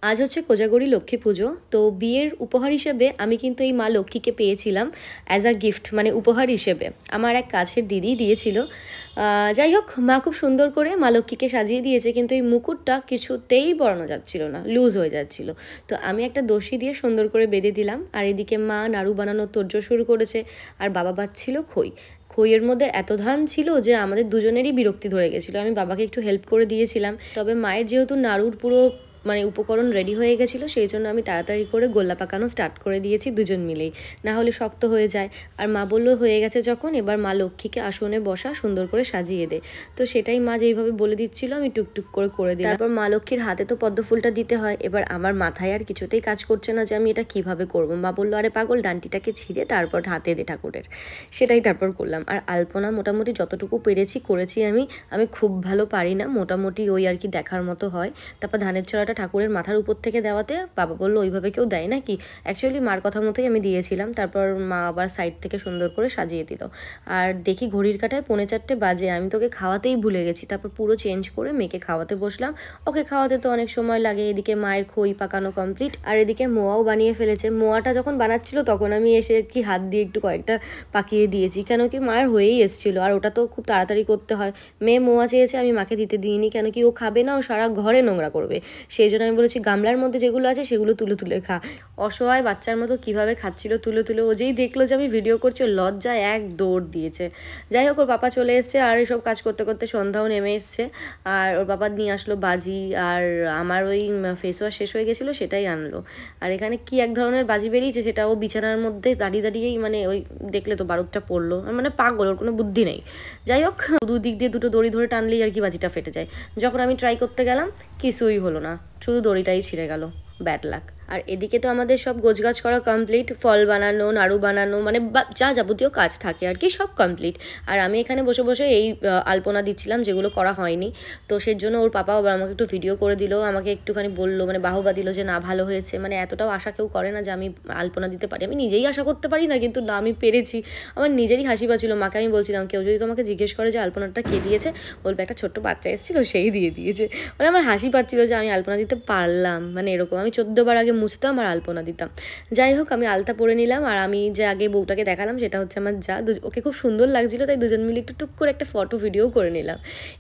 আজ হচ্ছে কোজাগরি লক্ষ্মী পুজো। তো বিয়ের উপহার হিসেবে আমি কিন্তু এই মা লক্ষ্মীকে পেয়েছিলাম অ্যাজ আ গিফট, মানে উপহার হিসেবে আমার এক কাছের দিদি দিয়েছিল। যাই হোক, মা খুব সুন্দর করে মা লক্ষ্মীকে সাজিয়ে দিয়েছে, কিন্তু এই মুকুটটা কিছুতেই পরানো যাচ্ছিল না, লুজ হয়ে যাচ্ছিল। তো আমি একটা দড়ি দিয়ে সুন্দর করে বেঁধে দিলাম, আর এদিকে মা নাড়ু বানানোর তোড়জোড় শুরু করেছে, আর বাবা বাচ্ছিল খই। খইয়ের মধ্যে এত ধান ছিল যে আমাদের দুজনেরই বিরক্তি ধরে গেছিলো। আমি বাবাকে একটু হেল্প করে দিয়েছিলাম, তবে মায়ের যেহেতু নাড়ুর পুরো মানে উপকরণ রেডি হয়ে গেছিলো, সেই জন্য আমি তাড়াতাড়ি করে গোল্লা পাকানো স্টার্ট করে দিয়েছি দুজন মিলেই, না হলে শক্ত হয়ে যায়। আর মা বললো হয়ে গেছে যখন, এবার মা লক্ষ্মীকে আসনে বসা, সুন্দর করে সাজিয়ে দে। তো সেটাই মা যেইভাবে বলে দিচ্ছিল আমি টুকটুক করে দিই। তারপর মা লক্ষ্মীর হাতে তো পদ্ম ফুলটা দিতে হয়। এবার আমার মাথায় আর কিছুতেই কাজ করছে না যে আমি এটা কিভাবে করবো। মা বললো আরে পাগল, ডান্টিটাকে ছিঁড়ে তারপর হাতে দে ঠাকুরের। সেটাই তারপর করলাম। আর আলপনা মোটামুটি যতটুকু করেছি আমি খুব ভালো পারি না, মোটামুটি ওই আর কি দেখার মতো হয়। তারপর ধানের ছড়াটা ঠাকুরের মাথার উপর থেকে দেওয়াতে বাবা বললো ওইভাবে কেউ দেয় নাকি। অ্যাকচুয়ালি মার কথা মতোই আমি দিয়েছিলাম। তারপর মা আবার সাইড থেকে সুন্দর করে সাজিয়ে দিল। আর দেখি ঘড়ির কাঁটায় 4:45 বাজে, আমি তোকে খাওয়াতেই ভুলে গেছি। তারপর পুরো চেঞ্জ করে মেয়েকে খাওয়াতে বসলাম। ওকে খাওয়াতে তো অনেক সময় লাগে। এদিকে মায়ের খই পাকানো কমপ্লিট, আর এদিকে মোয়াও বানিয়ে ফেলেছে। মোয়াটা যখন বানাচ্ছিল তখন আমি এসে কি হাত দিয়ে একটু কয়েকটা পাকিয়ে দিয়েছি, কেন কি মায়ের হয়েই এসেছিলো, আর ওটা তো খুব তাড়াতাড়ি করতে হয়। মেয়ে মোয়া চেয়েছে, আমি মাকে দিতে দিইনি, কেন কি ও খাবে না, ও সারা ঘরে নোংরা করবে। সেই জন্য আমি বলেছি গামলার মধ্যে যেগুলো আছে সেগুলো তুলে খা। অসহায় বাচ্চার মতো কিভাবে খাচ্ছিল তুলে। ও যেই দেখলো যে আমি ভিডিও করছি, লজ্জায় এক দৌড় দিয়েছে। যাই হোক, ওর পাপা চলে এসছে, আর এসব কাজ করতে করতে সন্ধ্যাও নেমে এসছে। আর ওর পাপা নিয়ে আসলো বাজি, আর আমার ওই ফেস ওয়াশ শেষ হয়ে গেছিলো, সেটাই আনলো। আর এখানে কি এক ধরনের বাজি বেরিয়েছে, সেটা ও বিছানার মধ্যে দাঁড়িয়েই মানে ওই দেখলে তো বারুদটা পড়লো, মানে পাগল, ওর কোনো বুদ্ধি নেই। যাই হোক, দুদিক দিয়ে দুটো দড়ি ধরে টানলেই আর কি বাজিটা ফেটে যায়। যখন আমি ট্রাই করতে গেলাম কিছুই হলো না, শুধু দড়িটাই ছিঁড়ে গেল। Bad luck. আর এদিকে তো আমাদের সব গোছগাছ করা কমপ্লিট, ফল বানানো, নাড়ু বানানো, মানে যা যাবতীয় কাজ থাকে আর কি সব কমপ্লিট। আর আমি এখানে বসে বসে এই আলপনা দিচ্ছিলাম, যেগুলো করা হয়নি। তো সেই জন্য ওর পাপা আবার আমাকে একটু ভিডিও করে দিল, আমাকে একটুখানি বললো, মানে বাহবা দিল যে না ভালো হয়েছে। মানে এতটাও আশা কেউ করে না যে আমি আলপনা দিতে পারি, আমি নিজেই আশা করতে পারি না, কিন্তু না আমি পেরেছি। আমার নিজেরই হাসি পাচ্ছিল। মাকে আমি বলছিলাম কেউ যদি তোমাকে জিজ্ঞেস করে যে আলপনাটা কে দিয়েছে, বলবে একটা ছোট্ট বাচ্চা এসেছিলো সেই দিয়ে দিয়েছে। মানে আমার হাসি পাচ্ছিল যে আমি আলপনা দিতে পারলাম, মানে এরকম। আমি 14 বার আগে মুছতাম আর আলপনা দিতাম। যাই হোক, আমি আলতা পরে নিলাম, আর আমি যে আগে বউটাকে দেখালাম সেটা হচ্ছে আমার যা। ওকে খুব সুন্দর লাগছিল, তাই দুজন মিলে একটু টুক করে একটা ফটো ভিডিও করে নিলাম।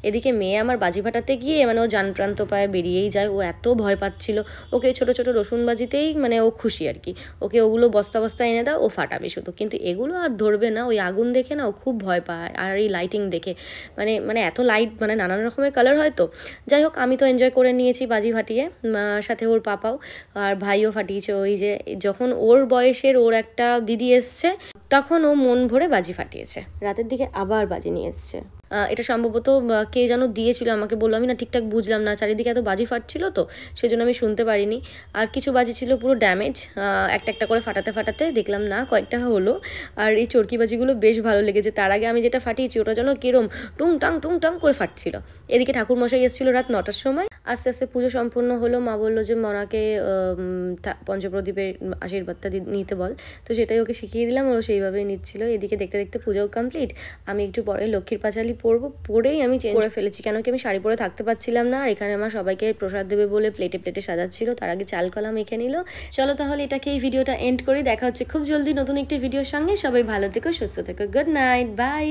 এদিকে মেয়ে আমার বাজি ফাটাতে গিয়ে মানে ও জানপ্রান্ত পায়ে বেরিয়েই যায়। ও এত ভয় পাচ্ছিল। ওকে ছোটো ছোটো রসুন বাজিতেই মানে ও খুশি আর কি। ওকে ওগুলো বস্তা বস্তা এনে দাও, ও ফাটাবে শুধু, কিন্তু এগুলো আর ধরবে না। ওই আগুন দেখে না ও খুব ভয় পায়, আর এই লাইটিং দেখে মানে এত লাইট, মানে নানান রকমের কালার হয় তো। যাই হোক, আমি তো এনজয় করে নিয়েছি বাজি ফাটিয়ে, সাথে ওর পাপাও আর ভাইও ফাটিয়েছে। ওই যে যখন ওর বয়সের ওর একটা দিদি এসছে, তখন ও মন ভরে বাজি ফাটিয়েছে। রাতের দিকে আবার বাজি নিয়ে এসছে। এটা সম্ভবত কে যেন দিয়েছিল, আমাকে বললো, আমি না ঠিকঠাক বুঝলাম না, চারিদিকে এত বাজি ফাটছিল তো সেজন্য আমি শুনতে পারিনি। আর কিছু বাজি ছিল পুরো ড্যামেজ, একটা করে ফাটাতে দেখলাম না কয়েকটা হলো। আর এই চরকি বাজিগুলো বেশ ভালো লেগেছে। তার আগে আমি যেটা ফাটিয়েছি ওটা যেন কিরম টুং টাং করে ফাটছিল। এদিকে ঠাকুরমশাই এসেছিল রাত 9টার সময়। আস্তে আস্তে পুজো সম্পূর্ণ হলো। মা বললো যে মনাকে পঞ্চপ্রদীপের আশীর্বাদটা নিতে বল। তো সেটাই ওকে শিখিয়ে দিলাম, ও সেইভাবেই নিচ্ছিল। এদিকে দেখতে দেখতে পুজোও কমপ্লিট। আমি একটু পরে লক্ষ্মীর পাঁচালি পরেই আমি চেঞ্জ করে ফেলেছি, কেন কি আমি শাড়ি পরে থাকতে পারছিলাম না। আর এখানে আমার সবাইকে প্রসাদ দেবে বলে প্লেটে সাজাচ্ছিল, তার আগে চাল কলা মেখে নিল। চলো তাহলে এটাকে এই ভিডিওটা এন্ড করি। দেখা হচ্ছে খুব জলদি নতুন একটি ভিডিওর সঙ্গে। সবাই ভালো থেকো, সুস্থ থেকো। Good night, by.